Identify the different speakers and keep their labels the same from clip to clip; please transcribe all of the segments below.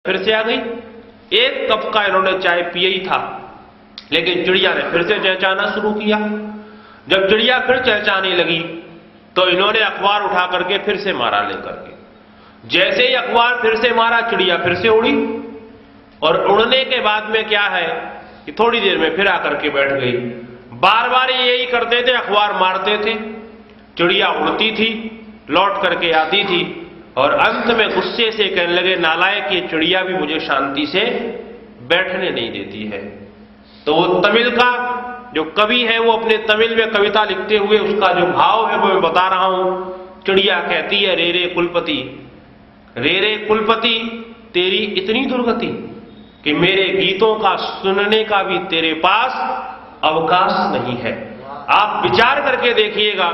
Speaker 1: फिर से आ गई। एक कप का इन्होंने चाय पिया ही था, लेकिन चिड़िया ने फिर से चहचहाना शुरू किया। जब चिड़िया फिर चहचहाने लगी तो इन्होंने अखबार उठा करके फिर से मारा लेकर के। जैसे ही अखबार फिर से मारा, चिड़िया फिर से उड़ी, और उड़ने के बाद में क्या है कि थोड़ी देर में फिर आकर के बैठ गई। बार बार यही करते थे, अखबार मारते थे, चिड़िया उड़ती थी, लौट करके आती थी, और अंत में गुस्से से कहने लगे, नालायक ये चिड़िया भी मुझे शांति से बैठने नहीं देती है। तो वो तमिल का जो कवि है, वो अपने तमिल में कविता लिखते हुए उसका जो भाव है वो मैं बता रहा हूं। चिड़िया कहती है, रे रे कुलपति, रे रे कुलपति, तेरी इतनी दुर्गति कि मेरे गीतों का सुनने का भी तेरे पास अवकाश नहीं है। आप विचार करके देखिएगा,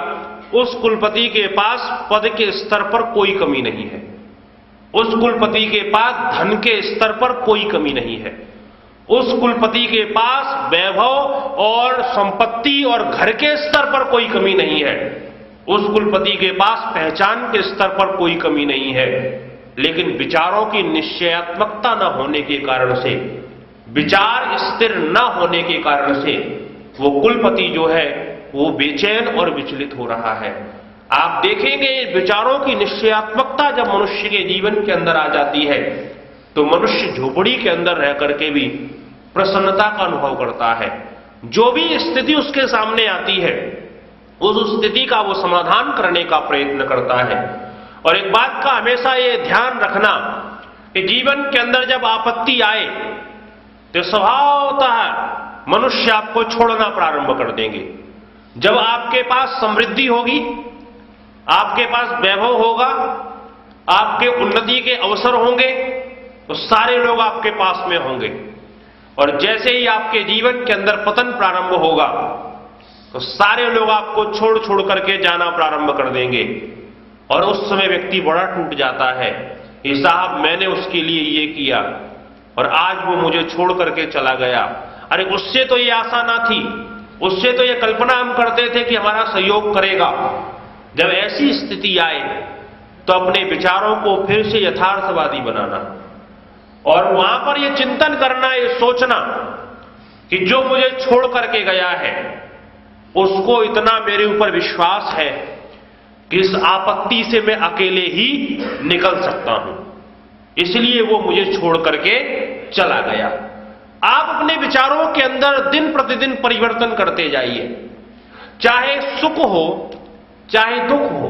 Speaker 1: उस कुलपति के पास पद के स्तर पर कोई कमी नहीं है, उस कुलपति के पास धन के स्तर पर कोई कमी नहीं है, उस कुलपति के पास वैभव और संपत्ति और घर के स्तर पर कोई कमी नहीं है, उस कुलपति के पास पहचान के स्तर पर कोई कमी नहीं है। लेकिन विचारों की निश्चयात्मकता न होने के कारण से, विचार स्थिर न होने के कारण से वो कुलपति जो है वो बेचैन और विचलित हो रहा है। आप देखेंगे, विचारों की निश्चयात्मकता जब मनुष्य के जीवन के अंदर आ जाती है तो मनुष्य झोपड़ी के अंदर रह करके भी प्रसन्नता का अनुभव करता है। जो भी स्थिति उसके सामने आती है, उस स्थिति का वो समाधान करने का प्रयत्न करता है। और एक बात का हमेशा ये ध्यान रखना कि जीवन के अंदर जब आपत्ति आए तो स्वभावतः मनुष्य आपको छोड़ना प्रारंभ कर देंगे। जब आपके पास समृद्धि होगी, आपके पास वैभव होगा, आपके उन्नति के अवसर होंगे, तो सारे लोग आपके पास में होंगे। और जैसे ही आपके जीवन के अंदर पतन प्रारंभ होगा तो सारे लोग आपको छोड़ छोड़ करके जाना प्रारंभ कर देंगे। और उस समय व्यक्ति बड़ा टूट जाता है कि साहब, मैंने उसके लिए ये किया और आज वो मुझे छोड़ करके चला गया। अरे उससे तो ये आशा ना थी, उससे तो ये कल्पना हम करते थे कि हमारा सहयोग करेगा। जब ऐसी स्थिति आए तो अपने विचारों को फिर से यथार्थवादी बनाना और वहां पर ये चिंतन करना, ये सोचना कि जो मुझे छोड़ करके गया है उसको इतना मेरे ऊपर विश्वास है कि इस आपत्ति से मैं अकेले ही निकल सकता हूं, इसलिए वो मुझे छोड़ करके चला गया। आप अपने विचारों के अंदर दिन प्रतिदिन परिवर्तन करते जाइए, चाहे सुख हो चाहे दुख हो,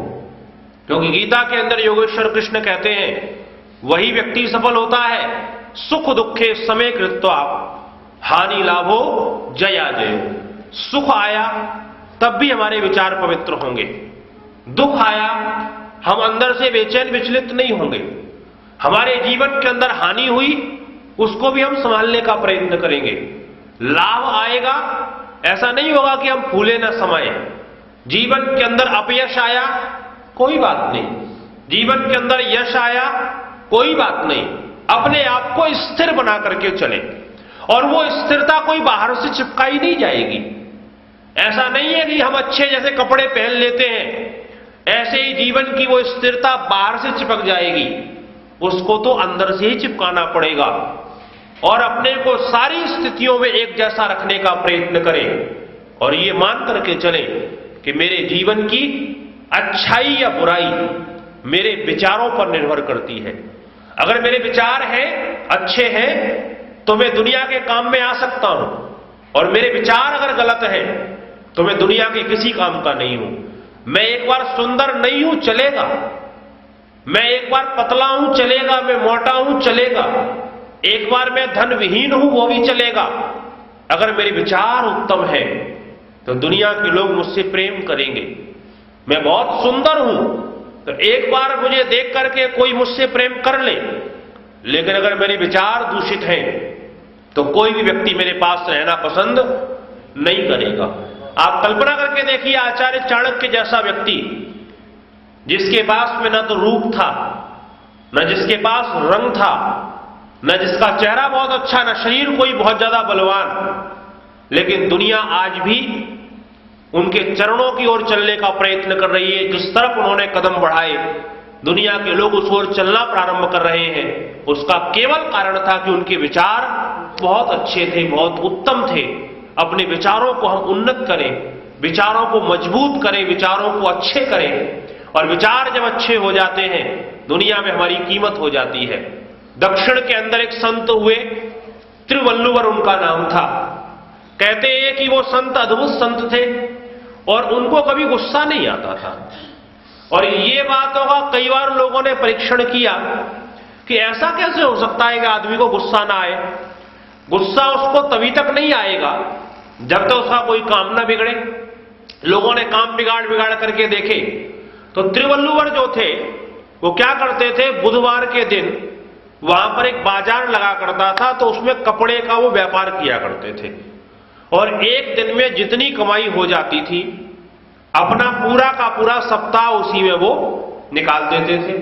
Speaker 1: क्योंकि गीता के अंदर योगेश्वर कृष्ण कहते हैं, वही व्यक्ति सफल होता है सुख दुखे समय कृत्वा हानि लाभो जया जयो। सुख आया तब भी हमारे विचार पवित्र होंगे, दुख आया हम अंदर से बेचैन विचलित नहीं होंगे, हमारे जीवन के अंदर हानि हुई उसको भी हम संभालने का प्रयत्न करेंगे, लाभ आएगा ऐसा नहीं होगा कि हम फूले न समाये। जीवन के अंदर अपयश आया कोई बात नहीं, जीवन के अंदर यश आया कोई बात नहीं, अपने आप को स्थिर बना करके चले। और वो स्थिरता कोई बाहर से चिपकाई नहीं जाएगी। ऐसा नहीं है कि हम अच्छे जैसे कपड़े पहन लेते हैं ऐसे ही जीवन की वो स्थिरता बाहर से चिपक जाएगी, उसको तो अंदर से ही चिपकाना पड़ेगा। और अपने को सारी स्थितियों में एक जैसा रखने का प्रयत्न करें और ये मान करके चलें कि मेरे जीवन की अच्छाई या बुराई मेरे विचारों पर निर्भर करती है। अगर मेरे विचार हैं, अच्छे हैं, तो मैं दुनिया के काम में आ सकता हूं, और मेरे विचार अगर गलत हैं तो मैं दुनिया के किसी काम का नहीं हूं। मैं एक बार सुंदर नहीं हूं, चलेगा, मैं एक बार पतला हूं, चलेगा, मैं मोटा हूं, चलेगा, एक बार मैं धन विहीन हूं, वो भी चलेगा। अगर मेरे विचार उत्तम है तो दुनिया के लोग मुझसे प्रेम करेंगे। मैं बहुत सुंदर हूं तो एक बार मुझे देख करके कोई मुझसे प्रेम कर ले, लेकिन अगर मेरे विचार दूषित हैं तो कोई भी व्यक्ति मेरे पास रहना पसंद नहीं करेगा। आप कल्पना करके देखिए, आचार्य चाणक्य जैसा व्यक्ति जिसके पास में न तो रूप था, न जिसके पास रंग था, न जिसका चेहरा बहुत अच्छा, न शरीर कोई बहुत ज्यादा बलवान, लेकिन दुनिया आज भी उनके चरणों की ओर चलने का प्रयत्न कर रही है। जिस तरफ उन्होंने कदम बढ़ाए दुनिया के लोग उस ओर चलना प्रारंभ कर रहे हैं, उसका केवल कारण था कि उनके विचार बहुत अच्छे थे, बहुत उत्तम थे। अपने विचारों को हम उन्नत करें, विचारों को मजबूत करें, विचारों को अच्छे करें, और विचार जब अच्छे हो जाते हैं दुनिया में हमारी कीमत हो जाती है। दक्षिण के अंदर एक संत हुए, त्रिवल्लुवर उनका नाम था। कहते हैं कि वो संत अद्भुत संत थे और उनको कभी गुस्सा नहीं आता था। और ये बातों का कई बार लोगों ने परीक्षण किया कि ऐसा कैसे हो सकता है कि आदमी को गुस्सा ना आए। गुस्सा उसको तभी तक नहीं आएगा जब तक उसका कोई काम ना बिगड़े। लोगों ने काम बिगाड़ बिगाड़ करके देखे तो त्रिवल्लुवर जो थे वो क्या करते थे, बुधवार के दिन वहां पर एक बाजार लगा करता था, तो उसमें कपड़े का वो व्यापार किया करते थे। और एक दिन में जितनी कमाई हो जाती थी अपना पूरा का पूरा सप्ताह उसी में वो निकाल देते थे।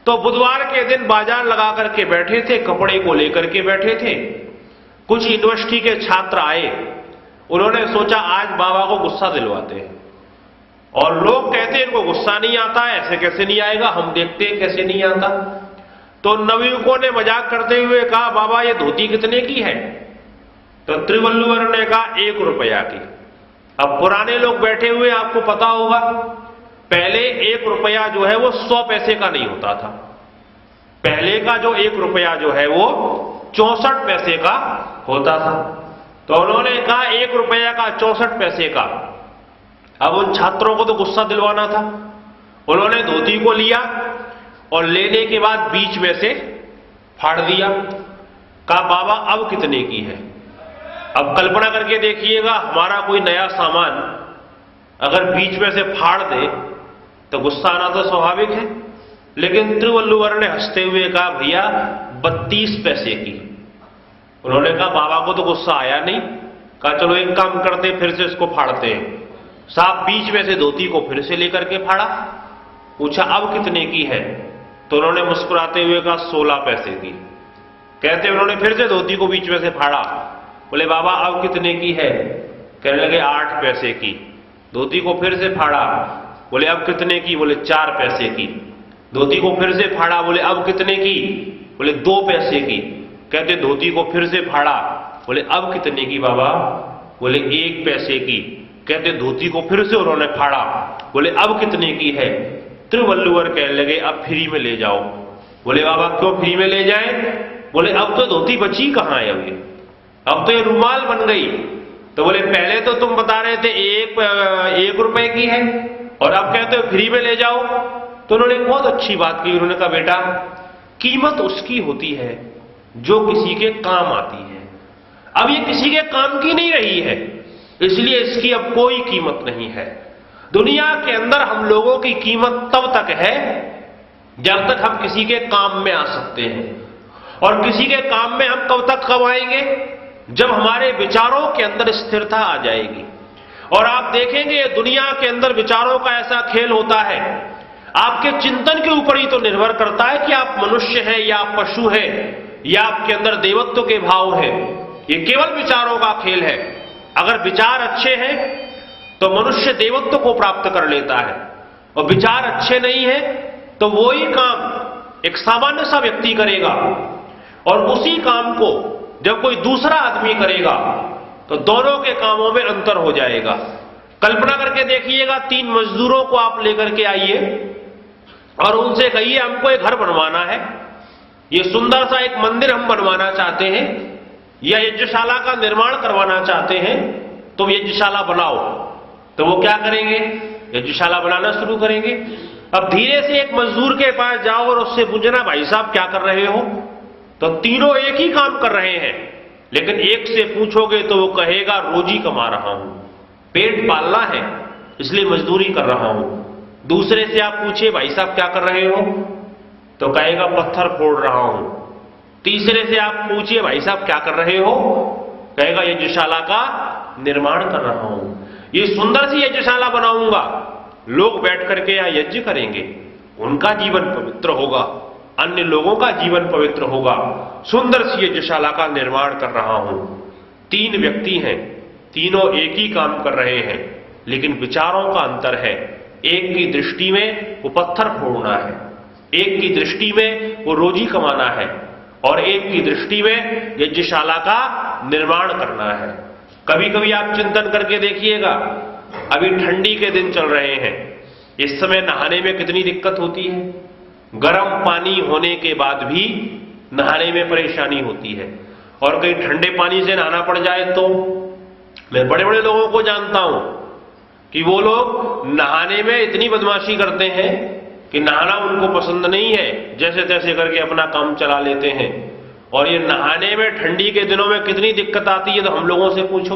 Speaker 1: तो बुधवार के दिन बाजार लगा करके बैठे थे, कपड़े को लेकर के बैठे थे। कुछ यूनिवर्सिटी के छात्र आए, उन्होंने सोचा आज बाबा को गुस्सा दिलवाते हैं। और लोग कहते हैं इनको गुस्सा नहीं आता, ऐसे कैसे नहीं आएगा, हम देखते हैं कैसे नहीं आता। तो नवयुवकों ने मजाक करते हुए कहा, बाबा ये धोती कितने की है? तो त्रिवल्लुवर ने कहा 1 रुपया की। अब पुराने लोग बैठे हुए, आपको पता होगा पहले 1 रुपया जो है वो 100 पैसे का नहीं होता था। पहले का जो 1 रुपया जो है वो 64 पैसे का होता था। तो उन्होंने कहा 1 रुपया का 64 पैसे का। अब उन छात्रों को तो गुस्सा दिलवाना था। उन्होंने धोती को लिया और लेने के बाद बीच में से फाड़ दिया। कहा बाबा अब कितने की है? अब कल्पना करके देखिएगा, हमारा कोई नया सामान अगर बीच में से फाड़ दे तो गुस्सा आना तो स्वाभाविक है। लेकिन त्रिवल्लुवर ने हंसते हुए कहा भैया 32 पैसे की। उन्होंने कहा बाबा को तो गुस्सा आया नहीं। कहा चलो एक काम करते, फिर से इसको फाड़ते हैं। साहब बीच में से धोती को फिर से लेकर के फाड़ा। पूछा अब कितने की है? तो उन्होंने मुस्कुराते हुए कहा 16 पैसे की। कहते उन्होंने फिर से धोती को बीच में से फाड़ा। बोले बाबा अब कितने की है? कहने लगे 8 पैसे की। धोती को फिर से फाड़ा। बोले अब कितने की? बोले 4 पैसे की। धोती को फिर से फाड़ा। बोले अब कितने की? बोले 2 पैसे की। कहते धोती को फिर से फाड़ा। बोले अब कितने की बाबा? बोले 1 पैसे की। कहते धोती को फिर से उन्होंने फाड़ा। बोले अब कितने की है? त्रिवल्लुवर कहने लगे अब फ्री में ले जाओ। बोले बाबा क्यों फ्री में ले जाएं? बोले अब तो धोती बची कहां है अभी, अब तो ये रुमाल बन गई। तो बोले पहले तो तुम बता रहे थे 1 रुपए की है और अब कहते हो फ्री में ले जाओ। तो उन्होंने एक बहुत अच्छी बात की। उन्होंने कहा बेटा कीमत उसकी होती है जो किसी के काम आती है। अब ये किसी के काम की नहीं रही है, इसलिए इसकी अब कोई कीमत नहीं है। दुनिया के अंदर हम लोगों की कीमत तब तक है जब तक हम किसी के काम में आ सकते हैं। और किसी के काम में हम कब आएंगे? जब हमारे विचारों के अंदर स्थिरता आ जाएगी। और आप देखेंगे दुनिया के अंदर विचारों का ऐसा खेल होता है, आपके चिंतन के ऊपर ही तो निर्भर करता है कि आप मनुष्य हैं या आप पशु हैं या आपके अंदर देवत्व के भाव हैं। ये केवल विचारों का खेल है। अगर विचार अच्छे हैं तो मनुष्य देवत्व को प्राप्त कर लेता है, और विचार अच्छे नहीं है तो वही काम एक सामान्य सा व्यक्ति करेगा, और उसी काम को जब कोई दूसरा आदमी करेगा तो दोनों के कामों में अंतर हो जाएगा। कल्पना करके देखिएगा, 3 मजदूरों को आप लेकर के आइए और उनसे कहिए हमको एक घर बनवाना है, ये सुंदर सा एक मंदिर हम बनवाना चाहते हैं या यज्ञशाला का निर्माण करवाना चाहते हैं, तो यज्ञशाला बनाओ। तो वो क्या करेंगे? यज्ञशाला बनाना शुरू करेंगे। अब धीरे से एक मजदूर के पास जाओ और उससे पूछना भाई साहब क्या कर रहे हो? तो तीनों एक ही काम कर रहे हैं, लेकिन एक से पूछोगे तो वो कहेगा रोजी कमा रहा हूं, पेट पालना है इसलिए मजदूरी कर रहा हूं। दूसरे से आप पूछिए भाई साहब क्या कर रहे हो, तो कहेगा पत्थर फोड़ रहा हूं। तीसरे से आप पूछिए भाई साहब क्या कर रहे हो, कहेगा यज्ञशाला का निर्माण कर रहा हूं, ये सुंदर सी यज्ञशाला बनाऊंगा, लोग बैठ करके यहां यज्ञ करेंगे, उनका जीवन पवित्र होगा, अन्य लोगों का जीवन पवित्र होगा, सुंदर सी यज्ञशाला का निर्माण कर रहा हूं। 3 व्यक्ति हैं, तीनों एक ही काम कर रहे हैं, लेकिन विचारों का अंतर है। एक की दृष्टि में वो पत्थर फोड़ना है एक की दृष्टि में वो रोजी कमाना है और एक की दृष्टि में यज्ञशाला का निर्माण करना है। कभी कभी आप चिंतन करके देखिएगा, अभी ठंडी के दिन चल रहे हैं, इस समय नहाने में कितनी दिक्कत होती है। गर्म पानी होने के बाद भी नहाने में परेशानी होती है, और कहीं ठंडे पानी से नहाना पड़ जाए तो। मैं बड़े बड़े लोगों को जानता हूं कि वो लोग नहाने में इतनी बदमाशी करते हैं कि नहाना उनको पसंद नहीं है, जैसे तैसे करके अपना काम चला लेते हैं। और ये नहाने में ठंडी के दिनों में कितनी दिक्कत आती है तो हम लोगों से पूछो।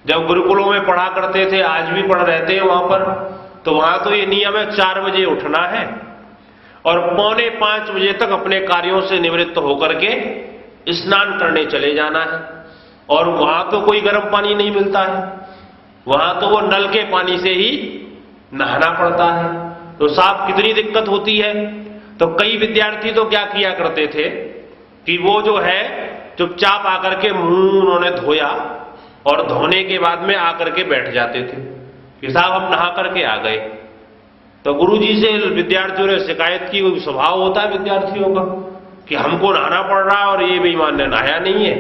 Speaker 1: जब गुरुकुलों में पढ़ा करते थे, आज भी पढ़ रहते हैं वहां पर, तो वहां तो ये नियम है 4 बजे उठना है और 4:45 बजे तक अपने कार्यों से निवृत्त होकर के स्नान करने चले जाना है। और वहां तो कोई गर्म पानी नहीं मिलता है, वहां तो वो नल के पानी से ही नहाना पड़ता है। तो साहब कितनी दिक्कत होती है। तो कई विद्यार्थी तो क्या किया करते थे कि वो जो है चुपचाप आकर के मुंह उन्होंने धोया और धोने के बाद में आकर के बैठ जाते थे कि साहब हम नहा करके आ गए। तो गुरुजी से विद्यार्थियों ने शिकायत की। कोई स्वभाव होता है विद्यार्थियों का कि हमको नहाना पड़ रहा है और ये बेईमान ने नहाया नहीं है,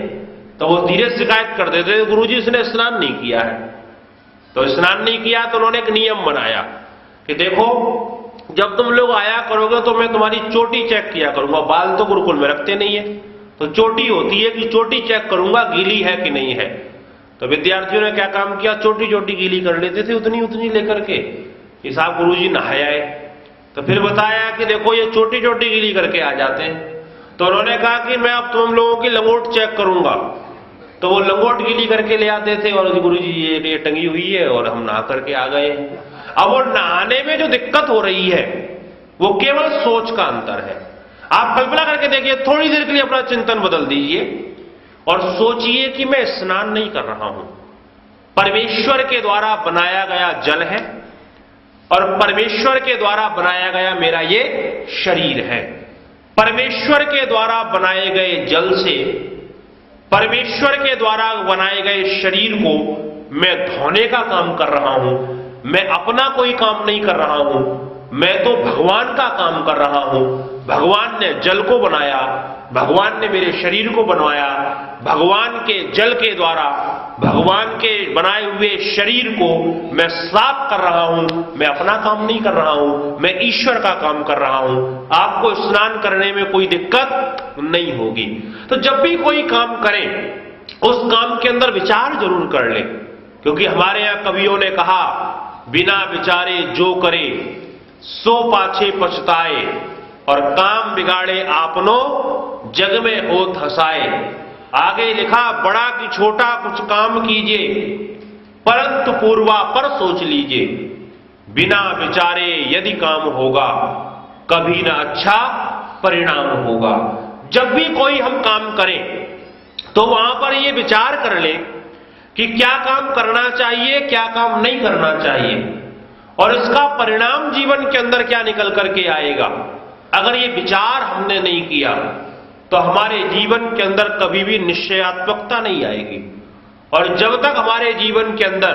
Speaker 1: तो वो धीरे शिकायत कर देते गुरुजी इसने स्नान नहीं किया है। तो स्नान नहीं किया तो उन्होंने एक नियम बनाया कि देखो जब तुम लोग आया करोगे तो मैं तुम्हारी चोटी चेक किया करूंगा। बाल तो गुरुकुल में रखते नहीं है, तो चोटी होती है कि चोटी चेक करूंगा गीली है कि नहीं है। तो विद्यार्थियों ने क्या काम किया, छोटी छोटी गीली कर लेते थे उतनी उतनी लेकर के, कि साहब गुरुजी नहाया है। तो फिर बताया कि देखो ये छोटी छोटी गीली करके आ जाते हैं। तो उन्होंने कहा कि मैं अब तुम लोगों की लंगोट चेक करूंगा। तो वो लंगोट गीली करके ले आते थे और गुरुजी ये टंगी हुई है और हम नहा करके आ गए। अब वो नहाने में जो दिक्कत हो रही है वो केवल सोच का अंतर है। आप कल्पना करके देखिए, थोड़ी देर के लिए अपना चिंतन बदल दीजिए और सोचिए कि मैं स्नान नहीं कर रहा हूं, परमेश्वर के द्वारा बनाया गया जल है और परमेश्वर के द्वारा बनाया गया मेरा ये शरीर है। परमेश्वर के द्वारा बनाए गए जल से, परमेश्वर के द्वारा बनाए गए शरीर को मैं धोने का काम कर रहा हूं। मैं अपना कोई काम नहीं कर रहा हूं, मैं तो भगवान का काम कर रहा हूं। भगवान ने जल को बनाया, भगवान ने मेरे शरीर को बनवाया। भगवान के जल के द्वारा भगवान के बनाए हुए शरीर को मैं साफ कर रहा हूं। मैं अपना काम नहीं कर रहा हूं, मैं ईश्वर का काम कर रहा हूं। आपको स्नान करने में कोई दिक्कत नहीं होगी। तो जब भी कोई काम करें उस काम के अंदर विचार जरूर कर ले, क्योंकि हमारे यहां कवियों ने कहा, बिना विचारे जो करे सो पाछे पछताए और काम बिगाड़े आपनो जग में होत हंसाए। आगे लिखा, बड़ा कि छोटा कुछ काम कीजिए परंतु पूर्वा पर सोच लीजिए। बिना विचारे यदि काम होगा कभी ना अच्छा परिणाम होगा। जब भी कोई हम काम करें तो वहां पर ये विचार कर ले कि क्या काम करना चाहिए, क्या काम नहीं करना चाहिए और इसका परिणाम जीवन के अंदर क्या निकल करके आएगा। अगर ये विचार हमने नहीं किया तो हमारे जीवन के अंदर कभी भी निश्चयात्मकता नहीं आएगी, और जब तक हमारे जीवन के अंदर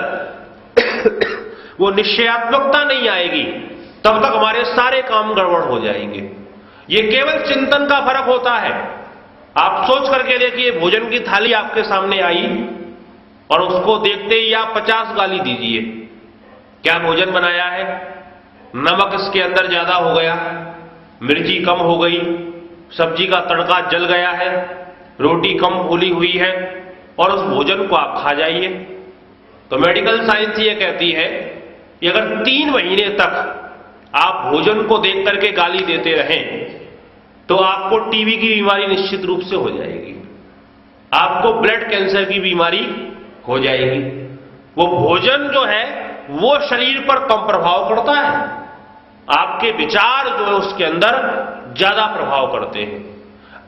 Speaker 1: वो निश्चयात्मकता नहीं आएगी तब तक हमारे सारे काम गड़बड़ हो जाएंगे। ये केवल चिंतन का फर्क होता है। आप सोच करके देखिए, भोजन की थाली आपके सामने आई और उसको देखते ही आप 50 गाली दीजिए। क्या भोजन बनाया है, नमक इसके अंदर ज्यादा हो गया, मिर्ची कम हो गई, सब्जी का तड़का जल गया है, रोटी कम फूली हुई है, और उस भोजन को आप खा जाइए। तो मेडिकल साइंस ये कहती है कि अगर 3 महीने तक आप भोजन को देख करके गाली देते रहें तो आपको टीबी की बीमारी निश्चित रूप से हो जाएगी, आपको ब्लड कैंसर की बीमारी हो जाएगी। वो भोजन जो है वो शरीर पर कम प्रभाव पड़ता है, आपके विचार जो है उसके अंदर ज्यादा प्रभाव करते हैं।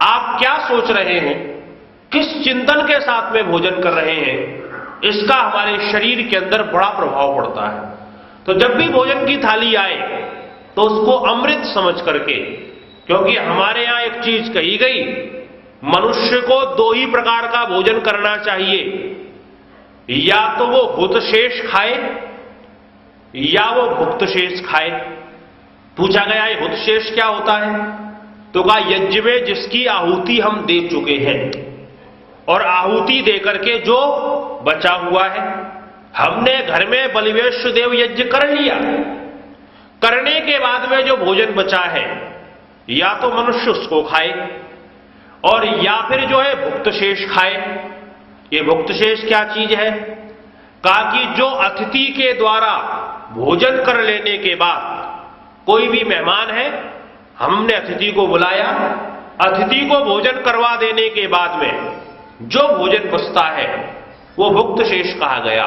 Speaker 1: आप क्या सोच रहे हैं, किस चिंतन के साथ में भोजन कर रहे हैं, इसका हमारे शरीर के अंदर बड़ा प्रभाव पड़ता है। तो जब भी भोजन की थाली आए तो उसको अमृत समझ करके, क्योंकि हमारे यहां एक चीज कही गई, मनुष्य को 2 ही प्रकार का भोजन करना चाहिए, या तो वो हुत शेष खाए या वो भुक्त शेष खाए। पूछा गया ये हुत शेष क्या होता है? तो कहा यज्ञ में जिसकी आहुति हम दे चुके हैं और आहुति देकर के जो बचा हुआ है, हमने घर में बलिवेश्वर देव यज्ञ कर लिया, करने के बाद में जो भोजन बचा है या तो मनुष्य उसको खाए और या फिर जो है भुक्त शेष खाए। ये भुक्त शेष क्या चीज है? कहा कि जो अतिथि के द्वारा भोजन कर लेने के बाद, कोई भी मेहमान है, हमने अतिथि को बुलाया, अतिथि को भोजन करवा देने के बाद में जो भोजन बचता है वो भुक्त शेष कहा गया।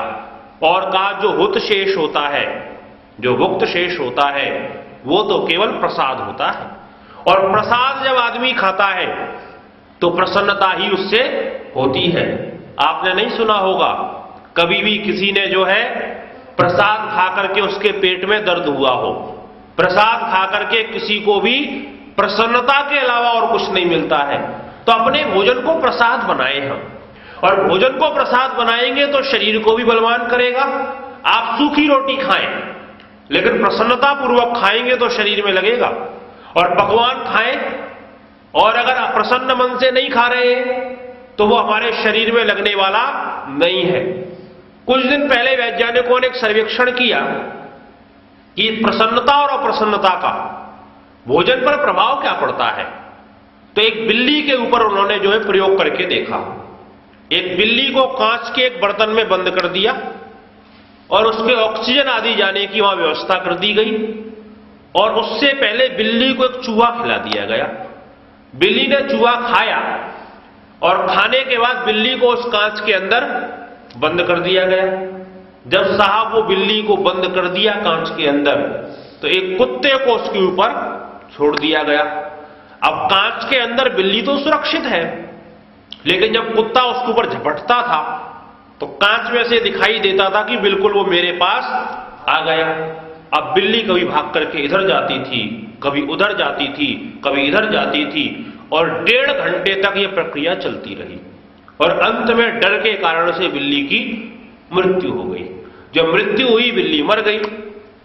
Speaker 1: और कहा जो हुत शेष होता है, जो भुक्त शेष होता है, वो तो केवल प्रसाद होता है। और प्रसाद जब आदमी खाता है तो प्रसन्नता ही उससे होती है। आपने नहीं सुना होगा कभी भी किसी ने जो है प्रसाद खा करके उसके पेट में दर्द हुआ हो। प्रसाद खा करके किसी को भी प्रसन्नता के अलावा और कुछ नहीं मिलता है। तो अपने भोजन को प्रसाद बनाए हम, और भोजन को प्रसाद बनाएंगे तो शरीर को भी बलवान करेगा। आप सूखी रोटी खाएं लेकिन प्रसन्नता पूर्वक खाएंगे तो शरीर में लगेगा, और पकवान खाएं और अगर अप्रसन्न मन से नहीं खा रहे हैं तो वो हमारे शरीर में लगने वाला नहीं है। कुछ दिन पहले वैज्ञानिकों ने एक सर्वेक्षण किया कि प्रसन्नता और अप्रसन्नता का भोजन पर प्रभाव क्या पड़ता है। तो एक बिल्ली के ऊपर उन्होंने जो है प्रयोग करके देखा। एक बिल्ली को कांच के एक बर्तन में बंद कर दिया और उसके ऑक्सीजन आदि जाने की वहां व्यवस्था कर दी गई, और उससे पहले बिल्ली को एक चूहा खिला दिया गया। बिल्ली ने चूहा खाया और खाने के बाद बिल्ली को उस कांच के अंदर बंद कर दिया गया। जब साहब वो बिल्ली को बंद कर दिया कांच के अंदर, तो एक कुत्ते को उसके ऊपर छोड़ दिया गया। अब कांच के अंदर बिल्ली तो सुरक्षित है, लेकिन जब कुत्ता उसके ऊपर झपटता था तो कांच में से दिखाई देता था कि बिल्कुल वो मेरे पास आ गया। अब बिल्ली कभी भाग करके इधर जाती थी, कभी उधर जाती थी, कभी इधर जाती थी, और 1.5 घंटे तक ये प्रक्रिया चलती रही, और अंत में डर के कारण से बिल्ली की मृत्यु हो गई। जब मृत्यु हुई, बिल्ली मर गई।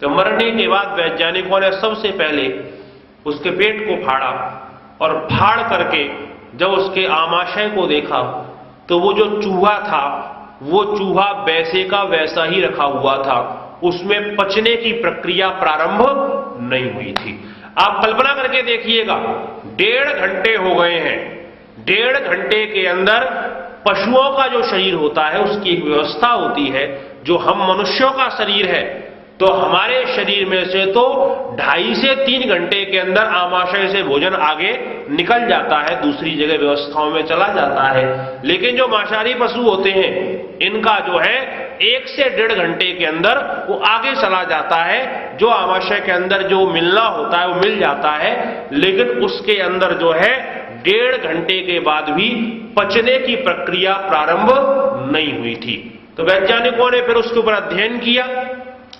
Speaker 1: तो मरने के बाद वैज्ञानिकों ने सबसे पहले उसके पेट को फाड़ा, और फाड़ करके जब उसके आमाशय को देखा तो वो जो चूहा था वो चूहा वैसे का वैसा ही रखा हुआ था, उसमें पचने की प्रक्रिया प्रारंभ नहीं हुई थी। आप कल्पना करके देखिएगा, 1.5 घंटे हो गए हैं, 1.5 घंटे के अंदर पशुओं का जो शरीर होता है उसकी एक व्यवस्था होती है। जो हम मनुष्यों का शरीर है तो हमारे शरीर में से तो 2.5 से 3 घंटे के अंदर आमाशय से भोजन आगे निकल जाता है, दूसरी जगह व्यवस्थाओं में चला जाता है। लेकिन जो मांसाहारी पशु होते हैं इनका जो है 1 से 1.5 घंटे के अंदर वो आगे चला जाता है। जो आमाशय के अंदर जो मिलना होता है वो मिल जाता है, लेकिन उसके अंदर जो है 1.5 घंटे के बाद भी पचने की प्रक्रिया प्रारंभ नहीं हुई थी। तो वैज्ञानिकों ने फिर उसके ऊपर अध्ययन किया,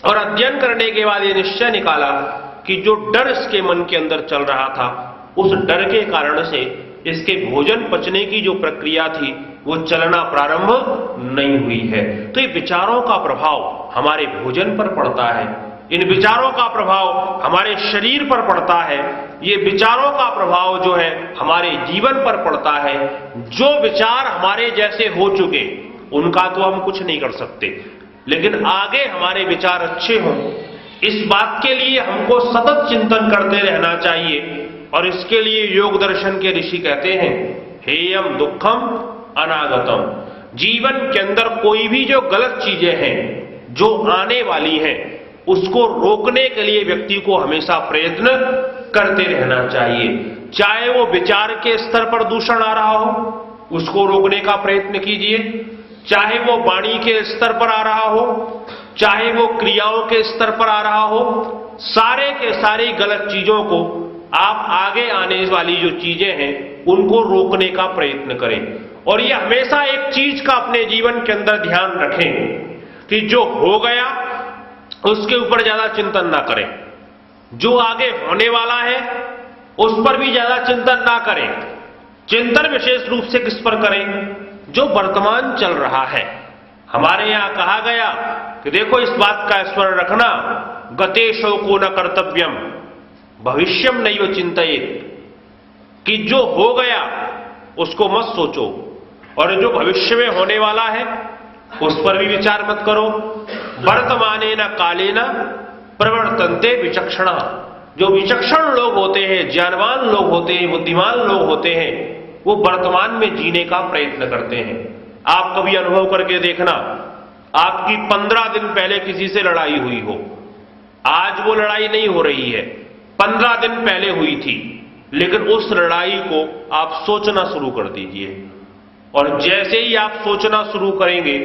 Speaker 1: और अध्ययन करने के बाद ये निश्चय निकाला कि जो डर इसके मन के अंदर चल रहा था, उस डर के कारण से इसके भोजन पचने की जो प्रक्रिया थी वो चलना प्रारंभ नहीं हुई है। तो ये विचारों का प्रभाव हमारे भोजन पर पड़ता है, इन विचारों का प्रभाव हमारे शरीर पर पड़ता है, ये विचारों का प्रभाव जो है हमारे जीवन पर पड़ता है। जो विचार हमारे जैसे हो चुके उनका तो हम कुछ नहीं कर सकते, लेकिन आगे हमारे विचार अच्छे हों, इस बात के लिए हमको सतत चिंतन करते रहना चाहिए। और इसके लिए योग दर्शन के ऋषि कहते हैं, हेयम दुखम अनागतम। जीवन के अंदर कोई भी जो गलत चीजें हैं जो आने वाली हैं उसको रोकने के लिए व्यक्ति को हमेशा प्रयत्न करते रहना चाहिए। चाहे वो विचार के स्तर पर दूषण आ रहा हो उसको रोकने का प्रयत्न कीजिए, चाहे वो वाणी के स्तर पर आ रहा हो, चाहे वो क्रियाओं के स्तर पर आ रहा हो, सारे के सारी गलत चीजों को आप आगे आने वाली जो चीजें हैं उनको रोकने का प्रयत्न करें। और ये हमेशा एक चीज का अपने जीवन के अंदर ध्यान रखें कि जो हो गया उसके ऊपर ज्यादा चिंतन ना करें, जो आगे होने वाला है उस पर भी ज्यादा चिंतन ना करें। चिंतन विशेष रूप से किस पर करें? जो वर्तमान चल रहा है। हमारे यहां कहा गया कि देखो इस बात का स्मरण रखना, गते शोको न कर्तव्यम, भविष्यम नैव चिंतयेत, कि जो हो गया उसको मत सोचो, और जो भविष्य में होने वाला है उस पर भी विचार मत करो। वर्तमाने न काले न प्रवर्तन्ते विचक्षणा, जो विचक्षण लोग होते हैं, ज्ञानवान लोग होते हैं, बुद्धिमान लोग होते हैं, वो वर्तमान में जीने का प्रयत्न करते हैं। आप कभी अनुभव करके देखना, आपकी 15 दिन पहले किसी से लड़ाई हुई हो, आज वो लड़ाई नहीं हो रही है, 15 दिन पहले हुई थी, लेकिन उस लड़ाई को आप सोचना शुरू कर दीजिए, और जैसे ही आप सोचना शुरू करेंगे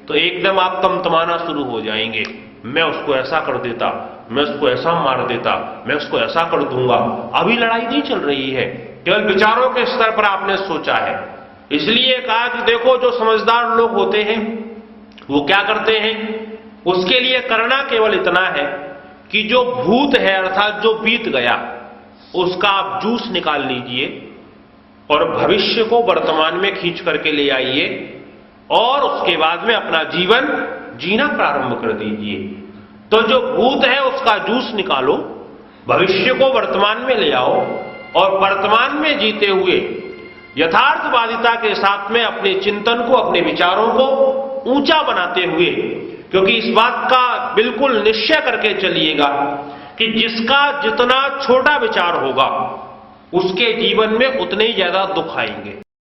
Speaker 1: तो एकदम आप तमतमाना शुरू हो जाएंगे। मैं उसको ऐसा कर देता, मैं उसको ऐसा मार देता, मैं उसको ऐसा कर दूंगा। अभी लड़ाई नहीं चल रही है, केवल विचारों के स्तर पर आपने सोचा है। इसलिए कहा कि देखो, जो समझदार लोग होते हैं वो क्या करते हैं, उसके लिए करना केवल इतना है कि जो भूत है, अर्थात जो बीत गया, उसका आप जूस निकाल लीजिए और भविष्य को वर्तमान में खींच करके ले आइए, और उसके बाद में अपना जीवन जीना प्रारंभ कर दीजिए। तो जो भूत है उसका जूस निकालो, भविष्य को वर्तमान में ले आओ, और वर्तमान में जीते हुए यथार्थवादिता के साथ में अपने चिंतन को, अपने विचारों को ऊंचा बनाते हुए, क्योंकि इस बात का बिल्कुल निश्चय करके चलिएगा कि जिसका जितना छोटा विचार होगा उसके जीवन में उतने ही ज्यादा दुख आएंगे।